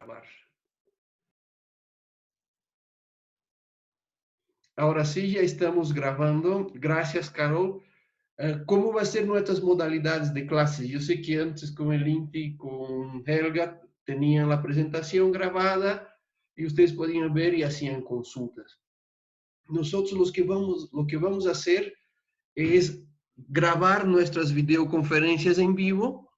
grabar. Ahora sí, ya estamos grabando. Gracias, Carol. ¿Cómo va a ser nuestras modalidades de clase? Yo sé que antes con el Inti y con Helga tenían la presentación grabada y ustedes podían ver y hacían consultas. Nosotros lo que vamos a hacer es grabar nuestras videoconferencias en vivo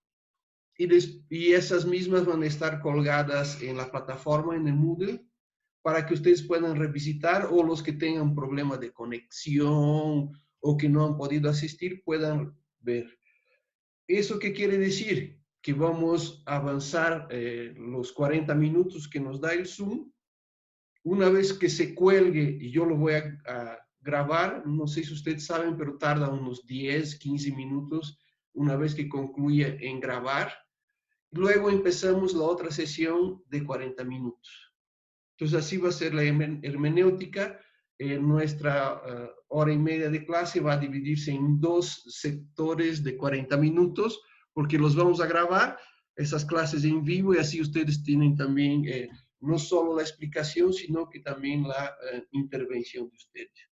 y esas mismas van a estar colgadas en la plataforma, en el Moodle, para que ustedes puedan revisitar o los que tengan problemas de conexión o que no han podido asistir puedan ver. ¿Eso qué quiere decir? Que vamos a avanzar los 40 minutos que nos da el Zoom. Una vez que se cuelgue y yo lo voy a grabar, no sé si ustedes saben, pero tarda unos 10, 15 minutos una vez que concluye en grabar. Luego empezamos la otra sesión de 40 minutos. Entonces así va a ser la hermenéutica. Nuestra hora y media de clase va a dividirse en dos sectores de 40 minutos, porque los vamos a grabar, esas clases en vivo, y así ustedes tienen también no solo la explicación, sino que también la intervención de ustedes.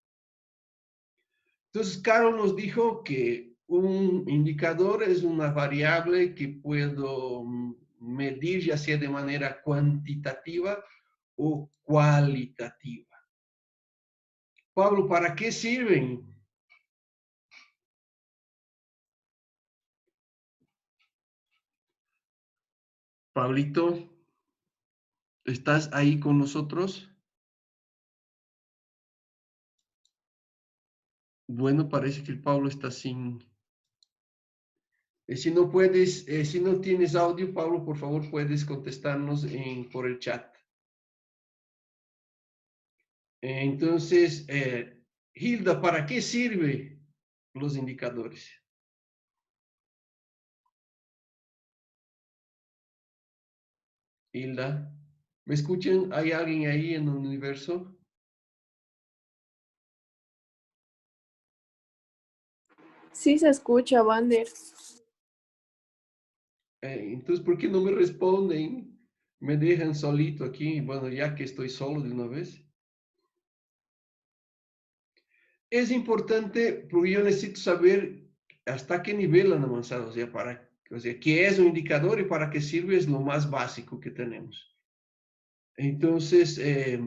Entonces, Carol nos dijo que un indicador es una variable que puedo medir ya sea de manera cuantitativa o cualitativa. Pablo, ¿para qué sirven? Pablito, ¿estás ahí con nosotros? Bueno, parece que el Pablo está sin... si no puedes, si no tienes audio, Pablo, por favor, puedes contestarnos por el chat. Entonces, Hilda, ¿para qué sirven los indicadores? Hilda, ¿me escuchan? ¿Hay alguien ahí en el universo? Sí se escucha, Vander. Entonces, ¿por qué no me responden? Me dejan solito aquí, bueno, ya que estoy solo de una vez. Es importante porque yo necesito saber hasta qué nivel han avanzado, o sea, qué es un indicador y para qué sirve es lo más básico que tenemos. Entonces,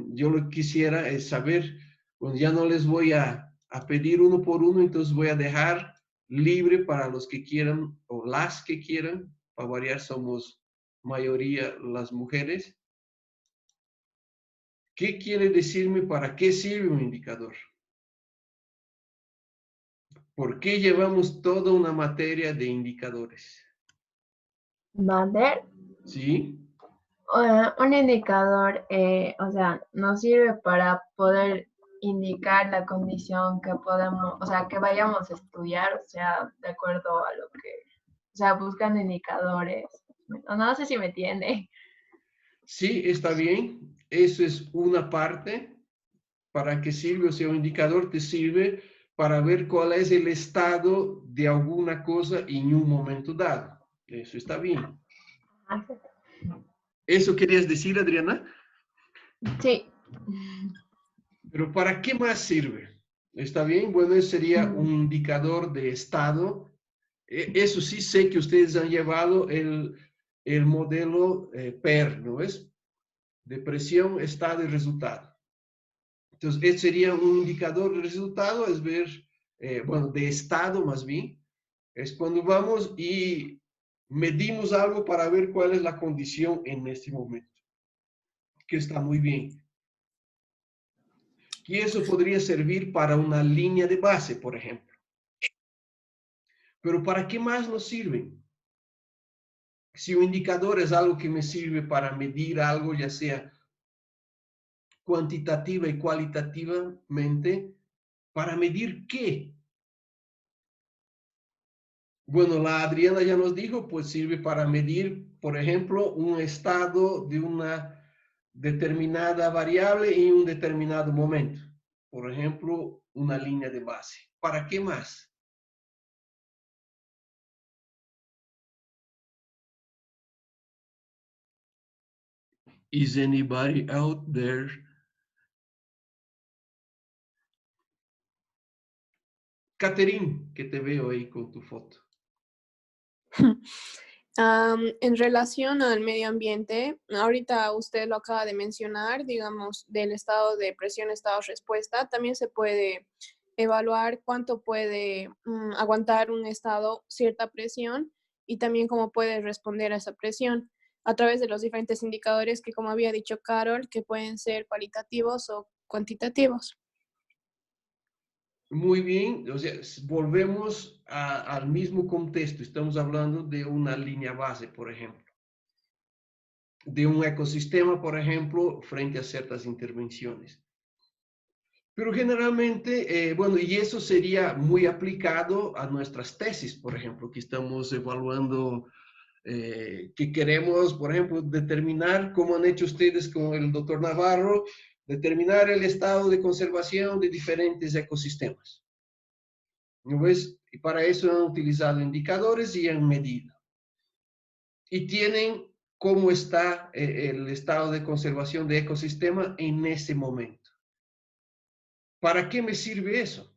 yo lo que quisiera es saber, bueno, ya no les voy a pedir uno por uno, entonces voy a dejar libre para los que quieran o las que quieran, para variar somos mayoría las mujeres. ¿Qué quiere decirme para qué sirve un indicador? ¿Por qué llevamos toda una materia de indicadores? Vander, ¿Sí? un indicador, o sea, nos sirve para poder indicar la condición que podemos, o sea, que vayamos a estudiar, o sea, de acuerdo a lo que, o sea, buscan indicadores. No sé si me entiende. Sí, está bien. Eso es una parte. ¿Para qué sirve? O sea, un indicador te sirve para ver cuál es el estado de alguna cosa en un momento dado. Eso está bien. ¿Eso querías decir, Adriana? Sí. Pero ¿para qué más sirve? ¿Está bien? Bueno, ese sería un indicador de estado. Eso sí sé que ustedes han llevado el modelo PER, ¿no es? De presión, estado y resultado. Entonces, ese sería un indicador de resultado, es ver, bueno, de estado más bien, es cuando vamos y medimos algo para ver cuál es la condición en este momento, que está muy bien. Y eso podría servir para una línea de base, por ejemplo. Pero ¿para qué más nos sirven? Si un indicador es algo que me sirve para medir algo, ya sea cuantitativa y cualitativamente, ¿para medir qué? Bueno, la Adriana ya nos dijo, pues sirve para medir, por ejemplo, un estado de una determinada variable en un determinado momento. Por ejemplo, una línea de base. ¿Para qué más? Is anybody out there? Catherine, que te veo ahí con tu foto. En relación al medio ambiente, ahorita usted lo acaba de mencionar, digamos, del estado de presión, estado de respuesta, también se puede evaluar cuánto puede aguantar un estado cierta presión y también cómo puede responder a esa presión a través de los diferentes indicadores que, como había dicho Carol, que pueden ser cualitativos o cuantitativos. Muy bien, o sea, volvemos al mismo contexto. Estamos hablando de una línea base, por ejemplo, de un ecosistema, por ejemplo, frente a ciertas intervenciones. Pero generalmente, bueno, y eso sería muy aplicado a nuestras tesis, por ejemplo, que estamos evaluando, que queremos, por ejemplo, determinar, como han hecho ustedes con el doctor Navarro, determinar el estado de conservación de diferentes ecosistemas. ¿No ves? Y para eso han utilizado indicadores y han medido. Y tienen cómo está el estado de conservación de ecosistema en ese momento. ¿Para qué me sirve eso?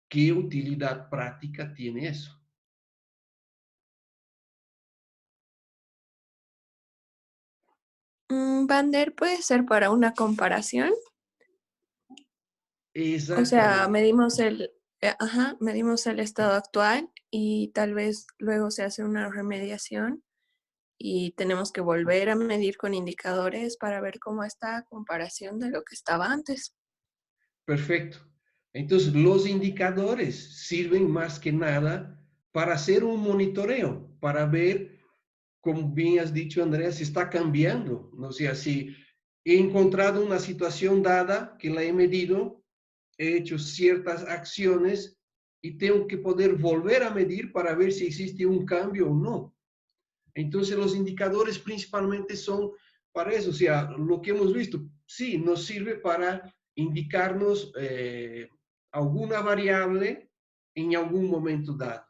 ¿Qué utilidad práctica tiene eso? Bander puede ser para una comparación. O sea, Exactamente. medimos el estado actual y tal vez luego se hace una remediación y tenemos que volver a medir con indicadores para ver cómo está a comparación de lo que estaba antes. Perfecto. Entonces, los indicadores sirven más que nada para hacer un monitoreo, para ver, como bien has dicho, Andrea, si está cambiando. ¿No? O sea, si he encontrado una situación dada que la he medido, he hecho ciertas acciones y tengo que poder volver a medir para ver si existe un cambio o no. Entonces, los indicadores principalmente son para eso. O sea, lo que hemos visto, sí, nos sirve para indicarnos alguna variable en algún momento dado.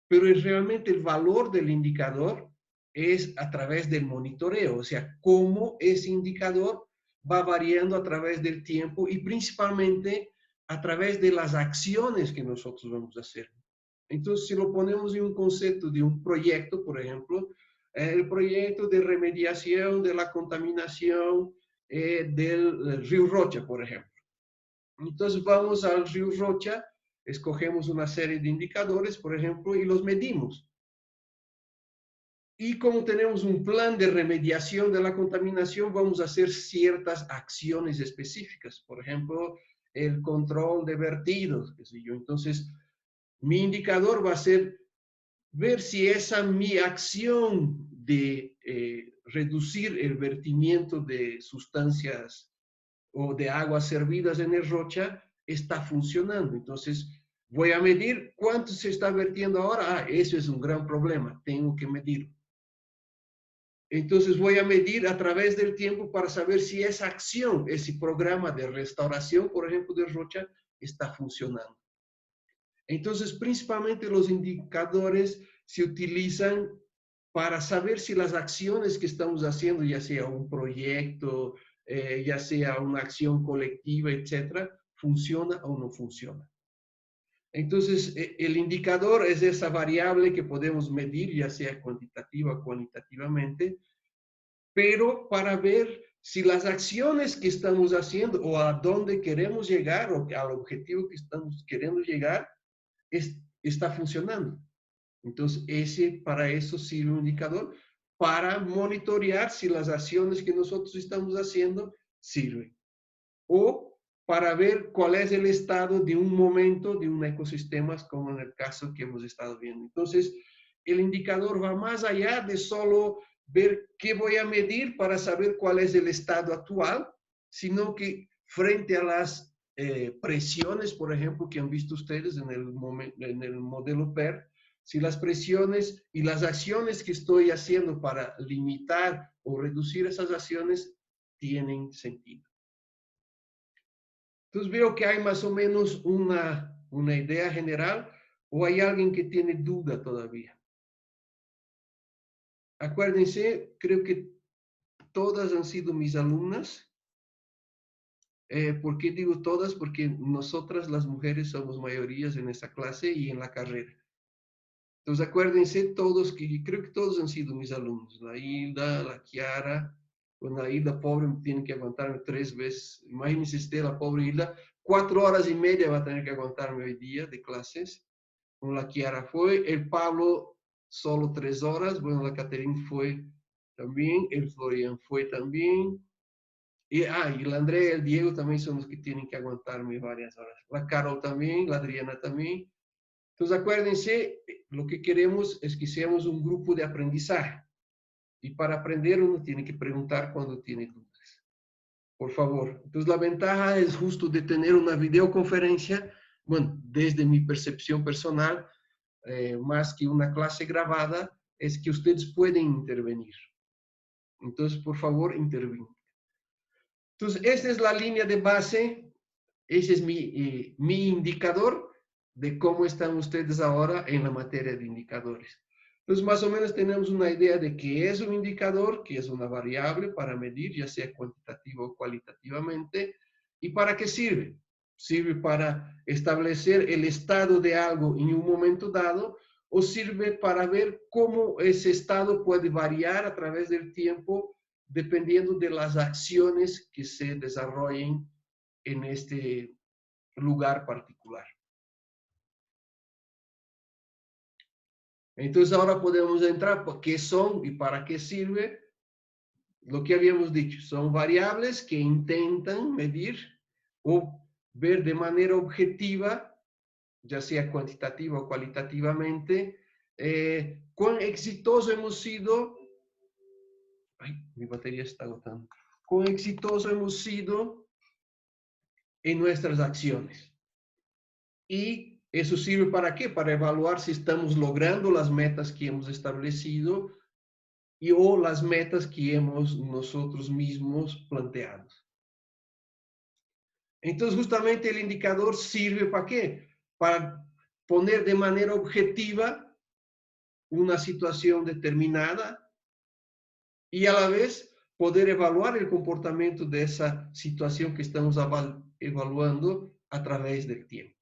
Pero realmente el valor del indicador es a través del monitoreo, o sea, cómo ese indicador va variando a través del tiempo y principalmente a través de las acciones que nosotros vamos a hacer. Entonces, si lo ponemos en un concepto de un proyecto, por ejemplo, el proyecto de remediación de la contaminación del río Rocha, por ejemplo. Entonces, vamos al río Rocha, escogemos una serie de indicadores, por ejemplo, y los medimos. Y como tenemos un plan de remediación de la contaminación, vamos a hacer ciertas acciones específicas. Por ejemplo, el control de vertidos, qué sé yo. Entonces, mi indicador va a ser ver si esa mi acción de reducir el vertimiento de sustancias o de aguas servidas en el Rocha está funcionando. Entonces, voy a medir cuánto se está vertiendo ahora. Ah, eso es un gran problema, tengo que medirlo. Entonces voy a medir a través del tiempo para saber si esa acción, ese programa de restauración, por ejemplo, de Rocha, está funcionando. Entonces, principalmente los indicadores se utilizan para saber si las acciones que estamos haciendo, ya sea un proyecto, ya sea una acción colectiva, etcétera, funciona o no funciona. Entonces, el indicador es esa variable que podemos medir, ya sea cuantitativa o cualitativamente, pero para ver si las acciones que estamos haciendo o a dónde queremos llegar o al objetivo que estamos queriendo llegar está funcionando. Entonces, para eso sirve un indicador, para monitorear si las acciones que nosotros estamos haciendo sirven. O para ver cuál es el estado de un momento de un ecosistema, como en el caso que hemos estado viendo. Entonces, el indicador va más allá de solo ver qué voy a medir para saber cuál es el estado actual, sino que frente a las presiones, por ejemplo, que han visto ustedes en el modelo PER, si las presiones y las acciones que estoy haciendo para limitar o reducir esas acciones tienen sentido. Entonces veo que hay más o menos una idea general o hay alguien que tiene duda todavía. acuérdense, creo que todas han sido mis alumnas. ¿Por qué digo todas? Porque nosotras las mujeres somos mayorías en esta clase y en la carrera. Entonces acuérdense todos, que creo que todos han sido mis alumnos. La Hilda, la Kiara, con la Hilda pobre tiene que aguantarme 3 veces. Imagínense usted, la pobre Hilda, 4 horas y media va a tener que aguantarme hoy día de clases. Con la Kiara fue, el Pablo solo 3 horas, bueno, la Caterina fue también, el Florian fue también. Y la Andrea y el Diego también son los que tienen que aguantarme varias horas. La Carol también, la Adriana también. Entonces, acuérdense, lo que queremos es que seamos un grupo de aprendizaje. Y para aprender uno tiene que preguntar cuando tiene dudas. Por favor. Entonces, la ventaja es justo de tener una videoconferencia, bueno, desde mi percepción personal, más que una clase grabada, es que ustedes pueden intervenir. Entonces, por favor, intervengan. Entonces, esta es la línea de base, ese es mi indicador de cómo están ustedes ahora en la materia de indicadores. Entonces, más o menos tenemos una idea de qué es un indicador, que es una variable para medir, ya sea cuantitativa o cualitativamente, y para qué sirve. Sirve para establecer el estado de algo en un momento dado, o sirve para ver cómo ese estado puede variar a través del tiempo dependiendo de las acciones que se desarrollen en este lugar particular. Entonces ahora podemos entrar por qué son y para qué sirve. Lo que habíamos dicho, son variables que intentan medir o ver de manera objetiva, ya sea cuantitativa o cualitativamente, cuán exitoso hemos sido. Ay, mi batería está agotando. Cuán exitoso hemos sido en nuestras acciones. ¿Y eso sirve para qué? Para evaluar si estamos logrando las metas que hemos establecido o las metas que hemos nosotros mismos planteado. Entonces, justamente el indicador sirve ¿para qué? Para poner de manera objetiva una situación determinada y a la vez poder evaluar el comportamiento de esa situación que estamos evaluando a través del tiempo.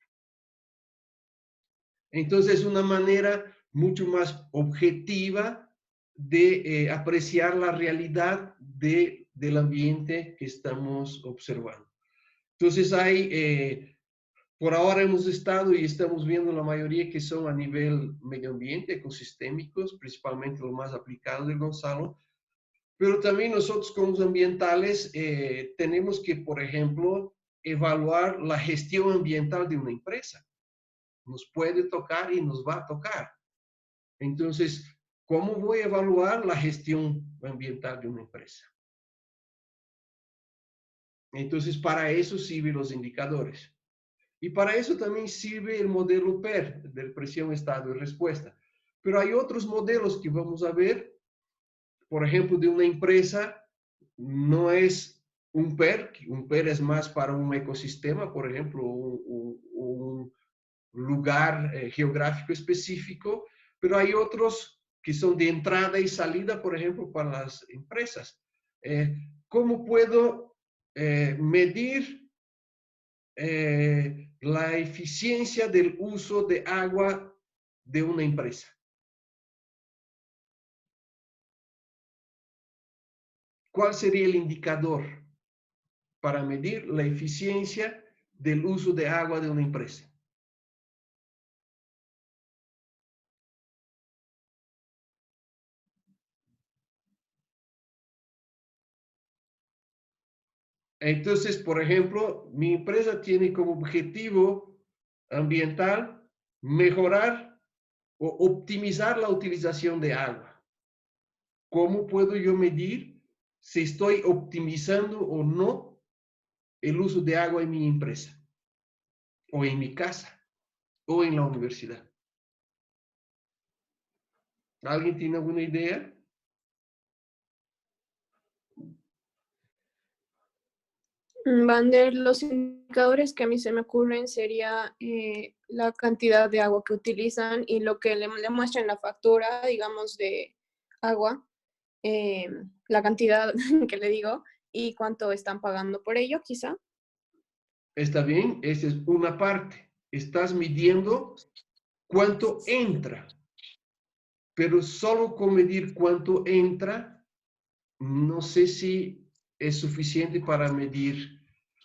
Entonces, es una manera mucho más objetiva de apreciar la realidad del ambiente que estamos observando. Entonces, por ahora hemos estado y estamos viendo la mayoría que son a nivel medio ambiente, ecosistémicos, principalmente lo más aplicado de Gonzalo, pero también nosotros como ambientales tenemos que, por ejemplo, evaluar la gestión ambiental de una empresa. Nos puede tocar y nos va a tocar. Entonces, ¿cómo voy a evaluar la gestión ambiental de una empresa? Entonces, para eso sirven los indicadores. Y para eso también sirve el modelo PER, de presión, estado y respuesta. Pero hay otros modelos que vamos a ver. Por ejemplo, de una empresa, no es un PER es más para un ecosistema, por ejemplo, un lugar geográfico específico, pero hay otros que son de entrada y salida, por ejemplo, para las empresas. ¿Cómo puedo medir la eficiencia del uso de agua de una empresa? ¿Cuál sería el indicador para medir la eficiencia del uso de agua de una empresa? Entonces, por ejemplo, mi empresa tiene como objetivo ambiental mejorar o optimizar la utilización de agua. ¿Cómo puedo yo medir si estoy optimizando o no el uso de agua en mi empresa, o en mi casa, o en la universidad? ¿Alguien tiene alguna idea? Vander, los indicadores que a mí se me ocurren sería la cantidad de agua que utilizan y lo que le muestran en la factura, digamos, de agua, la cantidad que le digo y cuánto están pagando por ello, quizá. Está bien, esa es una parte. Estás midiendo cuánto entra, pero solo con medir cuánto entra, no sé si es suficiente para medir.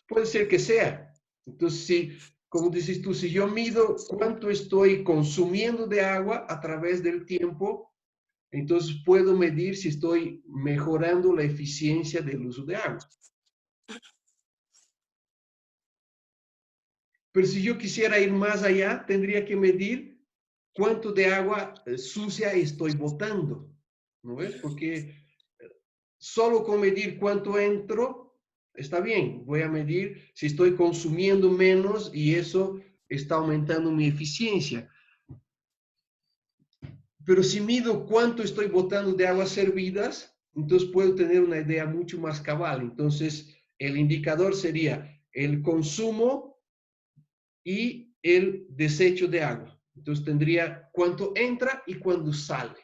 Puede ser que sea. Entonces, si, como dices tú, si yo mido cuánto estoy consumiendo de agua a través del tiempo, entonces puedo medir si estoy mejorando la eficiencia del uso de agua. Pero si yo quisiera ir más allá, tendría que medir cuánto de agua sucia estoy botando, ¿no ves? Porque solo con medir cuánto entro, está bien. Voy a medir si estoy consumiendo menos y eso está aumentando mi eficiencia. Pero si mido cuánto estoy botando de aguas servidas, entonces puedo tener una idea mucho más cabal. Entonces, el indicador sería el consumo y el desecho de agua. Entonces, tendría cuánto entra y cuánto sale.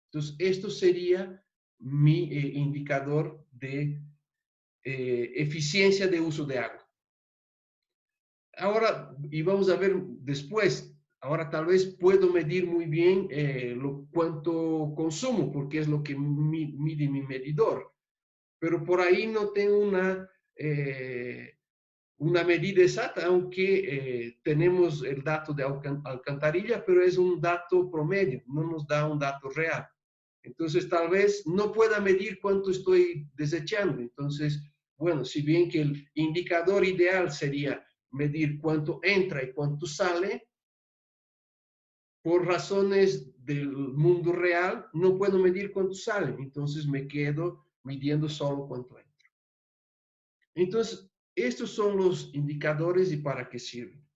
Entonces, esto sería mi indicador de eficiencia de uso de agua. Ahora, y vamos a ver después, ahora tal vez puedo medir muy bien cuánto consumo, porque es lo que mide mi medidor. Pero por ahí no tengo una medida exacta, aunque tenemos el dato de alcantarilla, pero es un dato promedio, no nos da un dato real. Entonces, tal vez no pueda medir cuánto estoy desechando. Entonces, bueno, si bien que el indicador ideal sería medir cuánto entra y cuánto sale, por razones del mundo real, no puedo medir cuánto sale. Entonces, me quedo midiendo solo cuánto entra. Entonces, estos son los indicadores y para qué sirven.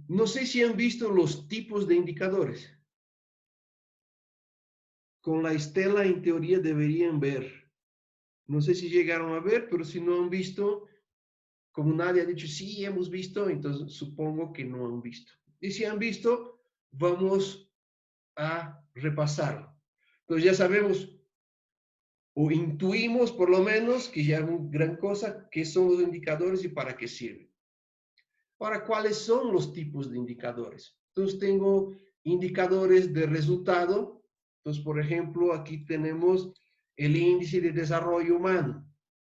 No sé si han visto los tipos de indicadores. Con la estela, en teoría, deberían ver. No sé si llegaron a ver, pero si no han visto, como nadie ha dicho, sí, hemos visto, entonces supongo que no han visto. Y si han visto, vamos a repasarlo. Entonces ya sabemos, o intuimos por lo menos, que ya es una gran cosa, qué son los indicadores y para qué sirven. Ahora, ¿cuáles son los tipos de indicadores? Entonces tengo indicadores de resultado. Entonces, por ejemplo, aquí tenemos el índice de desarrollo humano.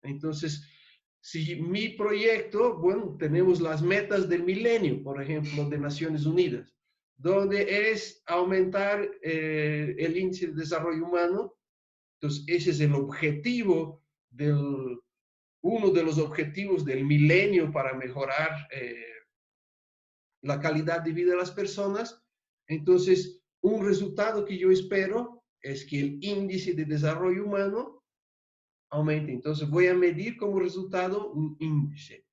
Entonces, si mi proyecto, bueno, tenemos las metas del milenio, por ejemplo, de Naciones Unidas, donde es aumentar el índice de desarrollo humano. Entonces, ese es el objetivo uno de los objetivos del milenio para mejorar la calidad de vida de las personas. Entonces, un resultado que yo espero es que el índice de desarrollo humano aumente. Entonces, voy a medir como resultado un índice.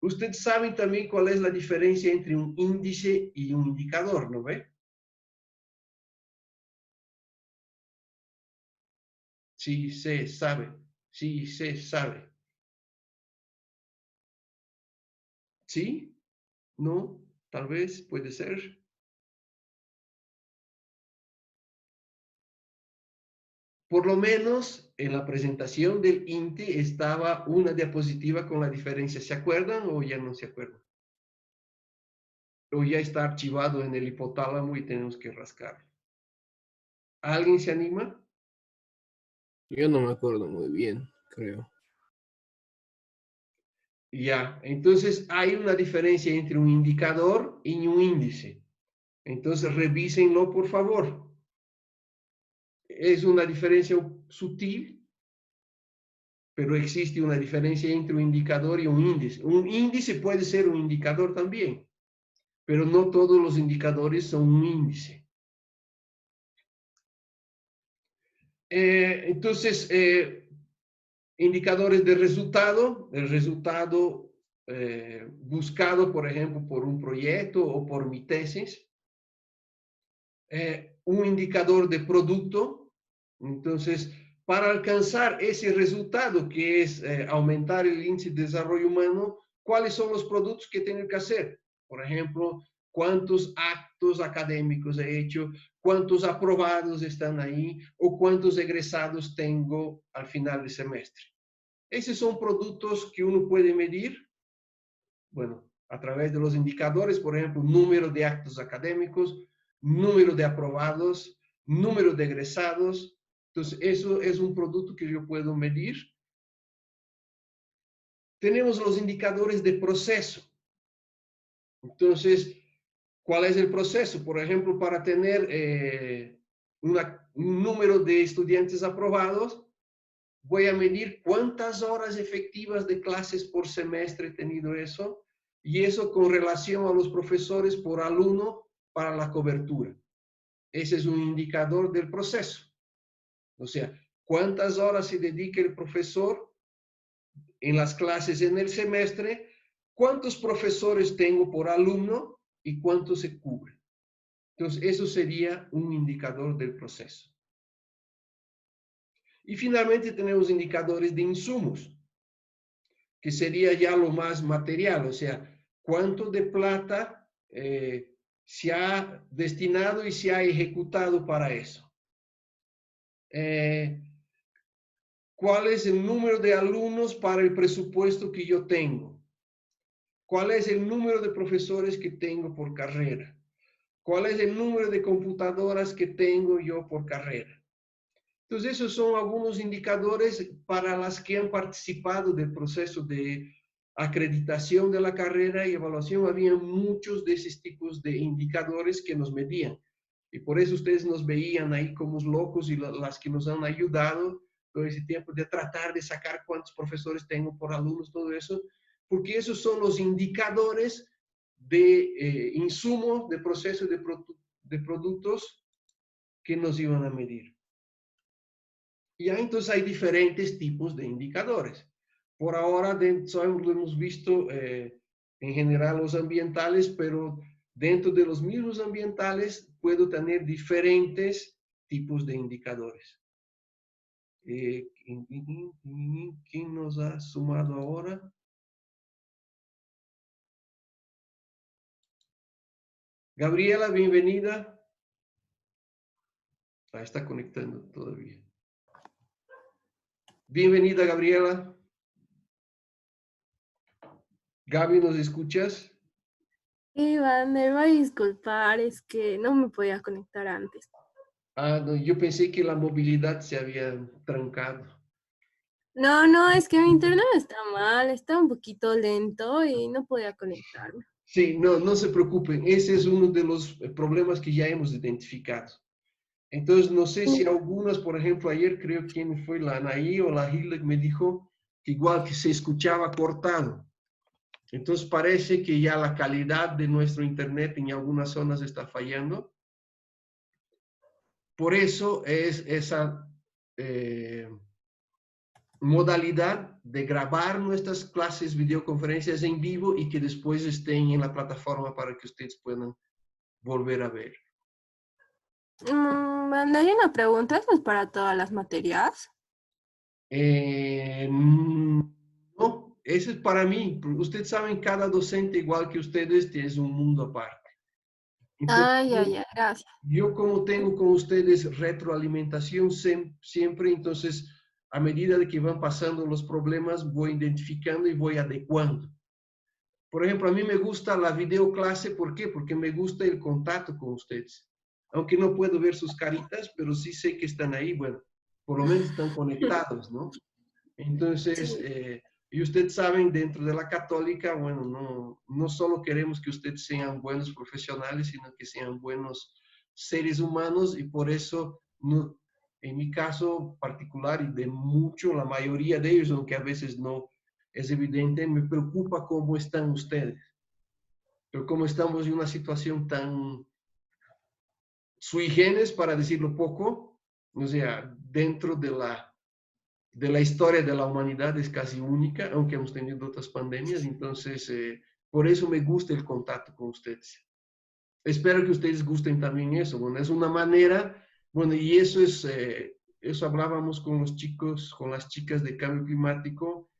Ustedes saben también cuál es la diferencia entre un índice y un indicador, ¿no ve? Sí, se sabe. Sí, se sabe. ¿Sí? ¿No? Tal vez, puede ser. Por lo menos en la presentación del INTE estaba una diapositiva con la diferencia. ¿Se acuerdan o ya no se acuerdan? O ya está archivado en el hipotálamo y tenemos que rascarlo. ¿Alguien se anima? Yo no me acuerdo muy bien, creo. Ya, entonces hay una diferencia entre un indicador y un índice. Entonces revísenlo, por favor. Es una diferencia sutil, pero existe una diferencia entre un indicador y un índice. Un índice puede ser un indicador también, pero no todos los indicadores son un índice. Entonces, indicadores de resultado, el resultado buscado, por ejemplo, por un proyecto o por mi tesis. Un indicador de producto. Entonces, para alcanzar ese resultado que es aumentar el índice de desarrollo humano, ¿cuáles son los productos que tengo que hacer? Por ejemplo, cuántos actos académicos he hecho, cuántos aprobados están ahí o cuántos egresados tengo al final del semestre. Esos son productos que uno puede medir, bueno, a través de los indicadores, por ejemplo, número de actos académicos, número de aprobados, número de egresados. Entonces, eso es un producto que yo puedo medir. Tenemos los indicadores de proceso. Entonces, ¿cuál es el proceso? Por ejemplo, para tener un número de estudiantes aprobados, voy a medir cuántas horas efectivas de clases por semestre he tenido eso, y eso con relación a los profesores por alumno para la cobertura. Ese es un indicador del proceso. O sea, cuántas horas se dedica el profesor en las clases en el semestre, cuántos profesores tengo por alumno y cuánto se cubre. Entonces, eso sería un indicador del proceso. Y finalmente tenemos indicadores de insumos, que sería ya lo más material, o sea, cuánto de plata se ha destinado y se ha ejecutado para eso. ¿Cuál es el número de alumnos para el presupuesto que yo tengo? ¿Cuál es el número de profesores que tengo por carrera? ¿Cuál es el número de computadoras que tengo yo por carrera? Entonces, esos son algunos indicadores para las que han participado del proceso de acreditación de la carrera y evaluación. Había muchos de esos tipos de indicadores que nos medían. Y por eso ustedes nos veían ahí como locos y las que nos han ayudado todo ese tiempo de tratar de sacar cuántos profesores tengo por alumnos, todo eso, porque esos son los indicadores de insumos, de procesos, de productos que nos iban a medir. Y entonces hay diferentes tipos de indicadores. Por ahora solo hemos visto en general los ambientales, pero dentro de los mismos ambientales puedo tener diferentes tipos de indicadores. ¿Quién nos ha sumado ahora? Gabriela, bienvenida. Está conectando todavía. Bienvenida, Gabriela. Gaby, ¿nos escuchas? Iván, me va a disculpar, es que no me podía conectar antes. Ah, no, yo pensé que la movilidad se había trancado. No, es que mi internet está mal, está un poquito lento y no podía conectarme. Sí, no se preocupen. Ese es uno de los problemas que ya hemos identificado. Entonces, no sé si algunas, por ejemplo, ayer creo quién fue la Anaí o la Hilda que me dijo que igual que se escuchaba cortado. Entonces, parece que ya la calidad de nuestro internet en algunas zonas está fallando. Por eso es esa modalidad de grabar nuestras clases, videoconferencias en vivo y que después estén en la plataforma para que ustedes puedan volver a ver. Hay una pregunta, ¿eso es para todas las materias? No, eso es para mí. Ustedes saben, cada docente, igual que ustedes, es un mundo aparte. Entonces, Ya, gracias. yo como tengo con ustedes retroalimentación siempre, entonces a medida de que van pasando los problemas, voy identificando y voy adecuando. Por ejemplo, a mí me gusta la videoclase, ¿por qué? Porque me gusta el contacto con ustedes. Aunque no puedo ver sus caritas, pero sí sé que están ahí, bueno, por lo menos están conectados, ¿no? Entonces, y ustedes saben, dentro de la católica, bueno, no solo queremos que ustedes sean buenos profesionales, sino que sean buenos seres humanos y por eso, en mi caso particular y de mucho, la mayoría de ellos, aunque a veces no es evidente, me preocupa cómo están ustedes. Pero como estamos en una situación tan sui generis, para decirlo poco, o sea, dentro de la historia de la humanidad es casi única, aunque hemos tenido otras pandemias, entonces por eso me gusta el contacto con ustedes. Espero que ustedes gusten también eso, bueno, es una manera, bueno, y eso es, eso hablábamos con los chicos, con las chicas de cambio climático,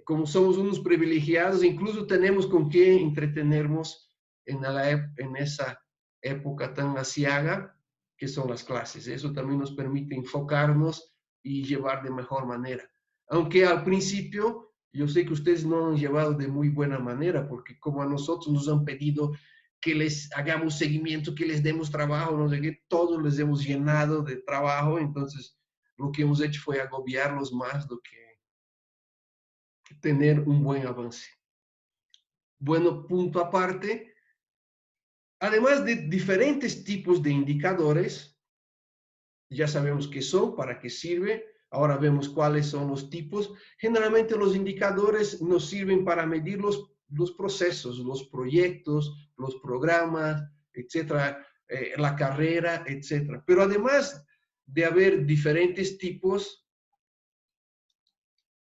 como somos unos privilegiados, incluso tenemos con qué entretenernos en esa época tan aciaga que son las clases. Eso también nos permite enfocarnos y llevar de mejor manera. Aunque al principio, yo sé que ustedes no han llevado de muy buena manera, porque como a nosotros nos han pedido que les hagamos seguimiento, que les demos trabajo, no sé qué, todos les hemos llenado de trabajo, entonces lo que hemos hecho fue agobiarlos más do que tener un buen avance. Bueno, punto aparte, además de diferentes tipos de indicadores, ya sabemos qué son, para qué sirve, ahora vemos cuáles son los tipos. Generalmente los indicadores nos sirven para medir los procesos, los proyectos, los programas, etcétera, la carrera, etcétera. Pero además de haber diferentes tipos,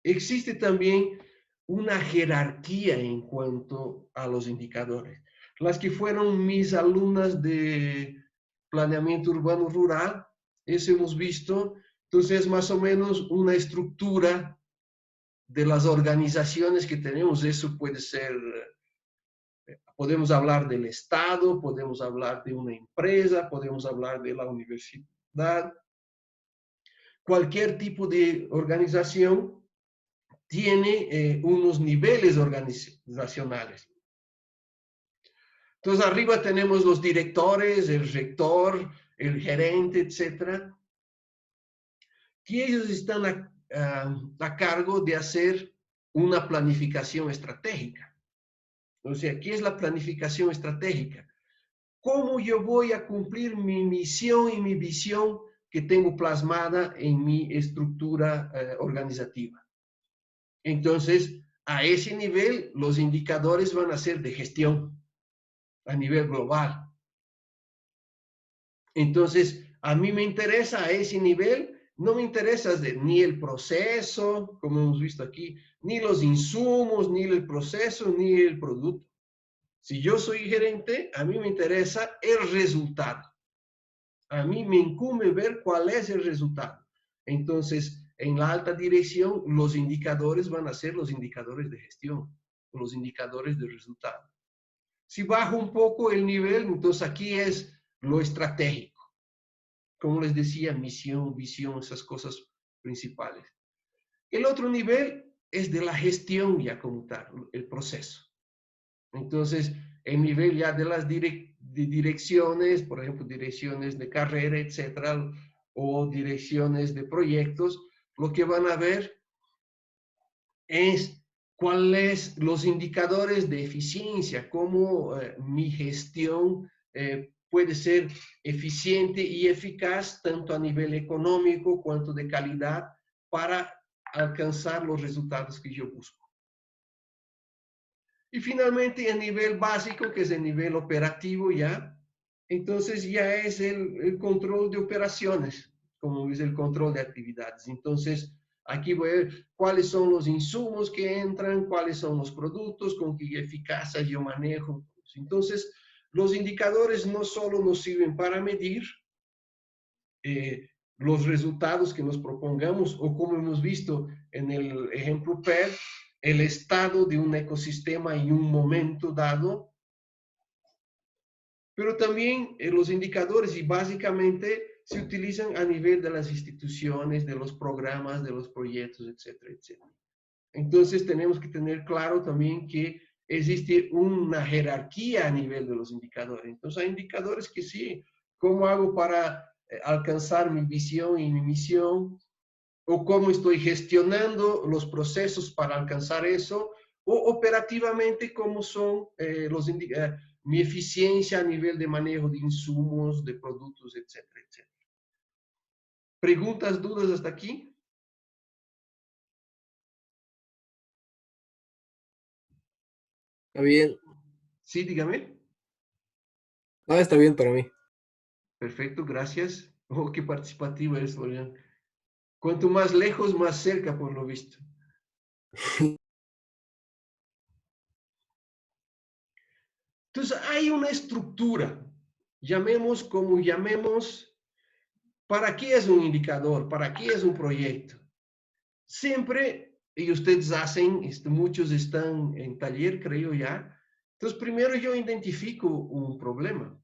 existe también una jerarquía en cuanto a los indicadores. Las que fueron mis alumnas de planeamiento urbano rural, eso hemos visto. Entonces, más o menos una estructura de las organizaciones que tenemos. Eso puede ser, podemos hablar del Estado, podemos hablar de una empresa, podemos hablar de la universidad. Cualquier tipo de organización tiene unos niveles organizacionales. Entonces, arriba tenemos los directores, el rector, el gerente, etcétera, que ellos están a cargo de hacer una planificación estratégica. O sea, ¿qué es la planificación estratégica? ¿Cómo yo voy a cumplir mi misión y mi visión que tengo plasmada en mi estructura organizativa? Entonces, a ese nivel, los indicadores van a ser de gestión a nivel global. Entonces, a mí me interesa a ese nivel, no me interesa ni el proceso, como hemos visto aquí, ni los insumos, ni el proceso, ni el producto. Si yo soy gerente, a mí me interesa el resultado. A mí me incumbe ver cuál es el resultado. Entonces, en la alta dirección, los indicadores van a ser los indicadores de gestión, los indicadores de resultado. Si bajo un poco el nivel, entonces aquí es lo estratégico. Como les decía, misión, visión, esas cosas principales. El otro nivel es de la gestión ya como tal, el proceso. Entonces, el nivel ya de las direcciones, por ejemplo, direcciones de carrera, etcétera, o direcciones de proyectos, lo que van a ver es cuáles los indicadores de eficiencia, cómo mi gestión puede ser eficiente y eficaz tanto a nivel económico cuanto de calidad para alcanzar los resultados que yo busco. Y finalmente, a nivel básico, que es el nivel operativo ya, entonces ya es el control de operaciones, como es el control de actividades. Entonces, aquí voy a ver cuáles son los insumos que entran, cuáles son los productos, con qué eficacia yo manejo. Entonces, los indicadores no solo nos sirven para medir los resultados que nos propongamos, o como hemos visto en el ejemplo PER, el estado de un ecosistema en un momento dado, pero también los indicadores y básicamente se utilizan a nivel de las instituciones, de los programas, de los proyectos, etcétera, etcétera. Entonces tenemos que tener claro también que existe una jerarquía a nivel de los indicadores. Entonces hay indicadores que sí, ¿cómo hago para alcanzar mi visión y mi misión? O cómo estoy gestionando los procesos para alcanzar eso, o operativamente cómo son mi eficiencia a nivel de manejo de insumos, de productos, etcétera, etcétera. ¿Preguntas, dudas hasta aquí? Está bien. Sí, dígame. Ah, está bien para mí. Perfecto, gracias. Oh, qué participativo eres, Florian. Cuanto más lejos, más cerca, por lo visto. Entonces, hay una estructura, llamemos como llamemos, ¿para qué es un indicador? ¿Para qué es un proyecto? Siempre, y ustedes hacen, muchos están en taller, creo ya, Entonces, primero yo identifico un problema.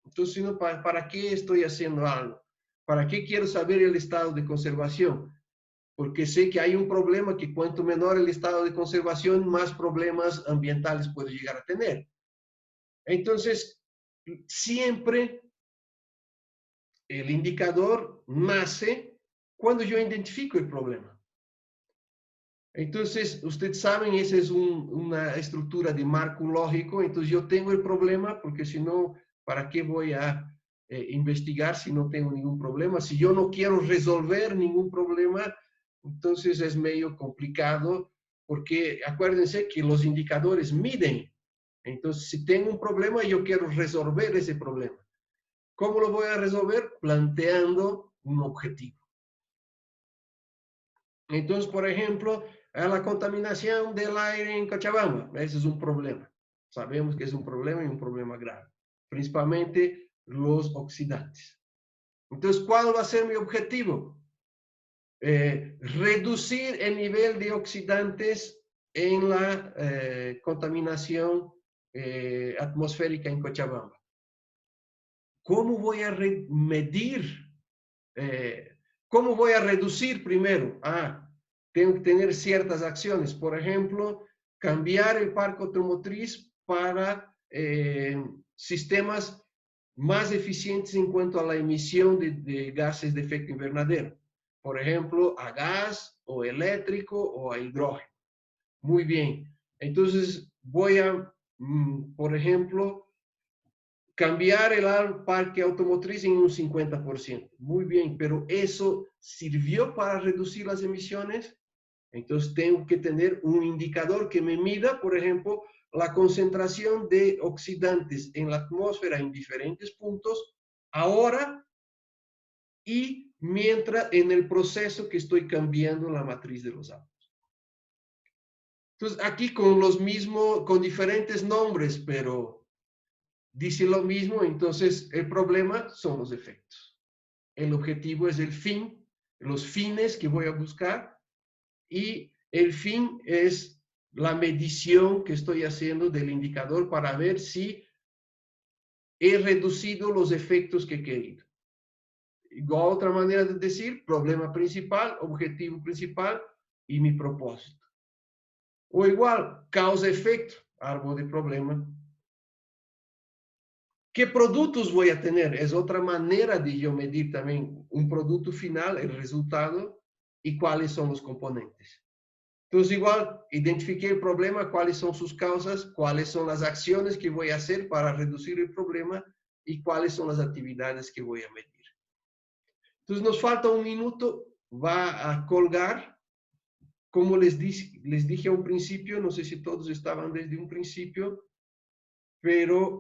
Entonces, sino ¿para qué estoy haciendo algo? ¿Para qué quiero saber el estado de conservación? Porque sé que hay un problema que cuanto menor el estado de conservación, más problemas ambientales puedo llegar a tener. Entonces, siempre el indicador nace cuando yo identifico el problema. Entonces, ustedes saben, esa es una estructura de marco lógico. Entonces, yo tengo el problema porque si no, ¿para qué voy a investigar si no tengo ningún problema? Si yo no quiero resolver ningún problema, entonces es medio complicado porque acuérdense que los indicadores miden. Entonces, si tengo un problema, yo quiero resolver ese problema. ¿Cómo lo voy a resolver? Planteando un objetivo. Entonces, por ejemplo, la contaminación del aire en Cochabamba, ese es un problema. Sabemos que es un problema y un problema grave. Principalmente los oxidantes. Entonces, ¿cuál va a ser mi objetivo? Reducir el nivel de oxidantes en la contaminación atmosférica en Cochabamba. ¿Cómo voy a medir? ¿Cómo voy a reducir primero? Tengo que tener ciertas acciones. Por ejemplo, cambiar el parque automotriz para sistemas más eficientes en cuanto a la emisión de gases de efecto invernadero. Por ejemplo, a gas o eléctrico o a hidrógeno. Muy bien. Entonces, voy a, por ejemplo, cambiar el parque automotriz en un 50%. Muy bien, pero ¿eso sirvió para reducir las emisiones? Entonces tengo que tener un indicador que me mida, por ejemplo, la concentración de oxidantes en la atmósfera en diferentes puntos, ahora y mientras en el proceso que estoy cambiando la matriz de los átomos. Entonces aquí con diferentes nombres, pero dice lo mismo. Entonces el problema son los efectos. El objetivo es el fin, los fines que voy a buscar, y el fin es la medición que estoy haciendo del indicador para ver si he reducido los efectos que he querido. Igual otra manera de decir, problema principal, objetivo principal y mi propósito. O igual, causa-efecto, árbol de problema. ¿Qué productos voy a tener? Es otra manera de yo medir también un producto final, el resultado, y cuáles son los componentes. Entonces, igual, identifiqué el problema, cuáles son sus causas, cuáles son las acciones que voy a hacer para reducir el problema y cuáles son las actividades que voy a medir. Entonces, nos falta un minuto, va a colgar. Como les dije a un principio, no sé si todos estaban desde un principio, pero